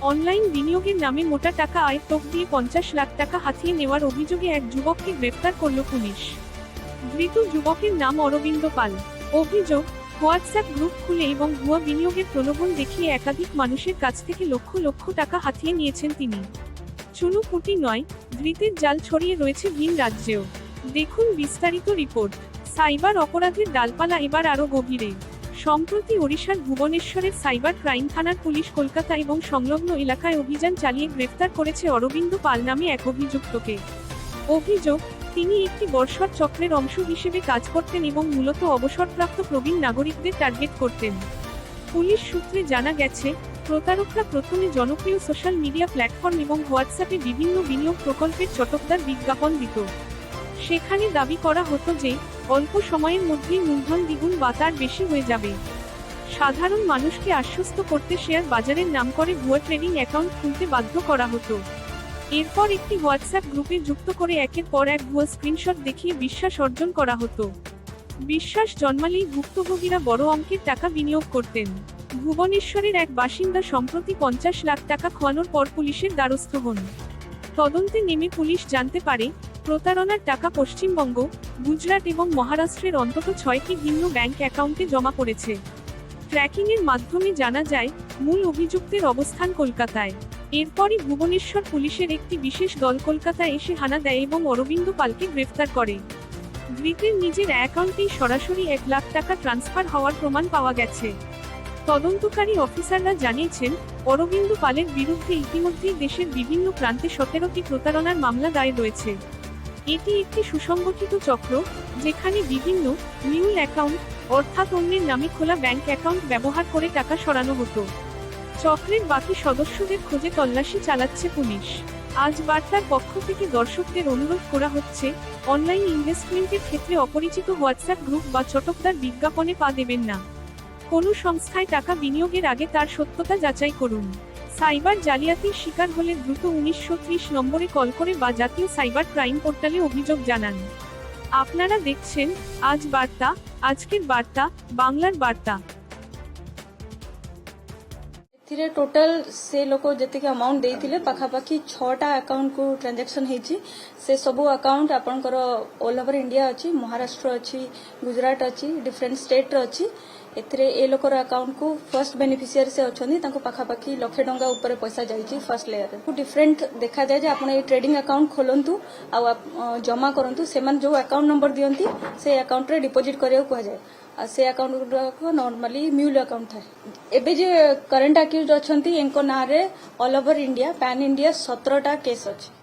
Online বিনিয়োগের নামে মোটা টাকা আয় টোপ দিয়ে 50 লাখ টাকা হাতিয়ে নেওয়ার অভিযোগে এক যুবককে গ্রেফতার করল পুলিশ। ধৃত যুবকের নাম অরবিন্দ পাল। অভিযোগ, হোয়াটসঅ্যাপ গ্রুপ খুলে এবং ভুয়া বিনিয়োগের প্রলোভন দেখিয়ে একাধিক মানুষের কাছ থেকে লক্ষ লক্ষ টাকা হাতিয়ে নিয়েছেন তিনি। চুনুপুটি নয়, ধৃতের জাল ছড়িয়ে রয়েছে ভিন রাজ্যেও। দেখুন বিস্তারিত রিপোর্ট। সাইবার অপরাধের ডালপালা এবার আরও গভীরে। সম্প্রতি ওড়িশার ভুবনেশ্বরের সাইবার ক্রাইম থানার পুলিশ কলকাতা এবং সংলগ্ন এলাকায় অভিযান চালিয়ে গ্রেফতার করেছে অরবিন্দ পাল নামে এক অভিযুক্তকে। অভিযোগ, তিনি একটি বর্ষর চক্রের অংশ হিসেবে কাজ করতেন এবং মূলত অবসরপ্রাপ্ত প্রবীণ নাগরিকদের টার্গেট করতেন। পুলিশ সূত্রে জানা গেছে, প্রতারকরা প্রথমে জনপ্রিয় সোশ্যাল মিডিয়া প্ল্যাটফর্ম এবং হোয়াটসঅ্যাপে বিভিন্ন বিনিয়োগ প্রকল্পের চটকদার বিজ্ঞাপন দিত। সেখানে দাবি করা হতো যে অল্প সময়ের মধ্যেই মূলধন দ্বিগুণ বা তার বেশি হয়ে যাবে। সাধারণ মানুষকে আশ্বস্ত করতে শেয়ার বাজারের নাম করে ভুয়া ট্রেডিং অ্যাকাউন্ট খুলতে বাধ্য করা হতো। এরপর একটি হোয়াটসঅ্যাপ গ্রুপে যুক্ত করে একের পর এক ভুয়া স্ক্রিনশট দেখিয়ে বিশ্বাস অর্জন করা হতো। বিশ্বাস জন্মালেই ভুক্তভোগীরা বড় অঙ্কের টাকা বিনিয়োগ করতেন। ভুবনেশ্বরের এক বাসিন্দা সম্প্রতি 50 লাখ টাকা খোয়ানোর পর পুলিশের দ্বারস্থ হন। তদন্তে নেমে পুলিশ জানতে পারে, প্রতারণার টাকা পশ্চিমবঙ্গ, গুজরাট এবং মহারাষ্ট্রের অন্তত 6টি ভিন্ন ব্যাংক অ্যাকাউন্টে জমা পড়েছে। ট্র্যাকিংয়ের মাধ্যমে জানা যায়, মূল অভিযুক্তের অবস্থান কলকাতায়। এরপরই ভুবনেশ্বর পুলিশের একটি বিশেষ দল কলকাতায় এসে হানা দেয় এবং অরবিন্দ পালকে গ্রেফতার করে। ধৃতের নিজের অ্যাকাউন্টেই সরাসরি 1 লাখ টাকা ট্রান্সফার হওয়ার প্রমাণ পাওয়া গেছে। তদন্তকারী অফিসাররা জানিয়েছেন, অরবিন্দ পালের বিরুদ্ধে ইতিমধ্যেই দেশের বিভিন্ন প্রান্তে 17টি প্রতারণার মামলা দায়ের রয়েছে। এটি একটি সুসংগঠিত চক্র, যেখানে বিভিন্ন মিউল অ্যাকাউন্ট অর্থাৎ অন্যের নামে খোলা ব্যাংক অ্যাকাউন্ট ব্যবহার করে টাকা সরানো হতো। চক্রের বাকি সদস্যদের খোঁজে তল্লাশি চালাচ্ছে পুলিশ। আজ বার্তার পক্ষ থেকে দর্শকদের অনুরোধ করা হচ্ছে, অনলাইন ইনভেস্টমেন্টের ক্ষেত্রে অপরিচিত হোয়াটসঅ্যাপ গ্রুপ বা চটকদার বিজ্ঞাপনে পা দেবেন না। কোনো সংস্থায় টাকা বিনিয়োগের আগে তার সত্যতা যাচাই করুন। সাইবার জালিয়াতির শিকার হলে দ্রুত 1930 নম্বরে কল করে বা জাতীয় সাইবার ক্রাইম পোর্টালে অভিযোগ জানান। আপনারা দেখছেন আজ বার্তা, আজকের বার্তা, বাংলার বার্তা। टोटाल से लोक जी अमाउंट देते पाखापाखि 6टा अकाउंट को ट्रांजैक्शन होती से सबू अकाउंट आपंकर ऑल ओवर इंडिया अच्छी, महाराष्ट्र अच्छी, गुजरात अच्छी, डिफरेंट स्टेट अच्छी। ए लोकर अकाउंट को फर्स्ट बेनिफिशियरी से अच्छा पाखापाखि लक्षे टंका ऊपर पैसा जाइए फर्स्ट लेयर डिफरेंट देखा जाए आप ट्रेडिंग अकाउंट खोलतु जमा करूँ से जो अकाउंट नंबर दिखती से अकाउंट रे डिपोजिट करा कहुए से अकाउंट गुड़ाक नॉर्मली म्यूल अकाउंट था। एबे जे करंट अक्यूज अच्छा ना all over India pan India 17टा केस अच्छी।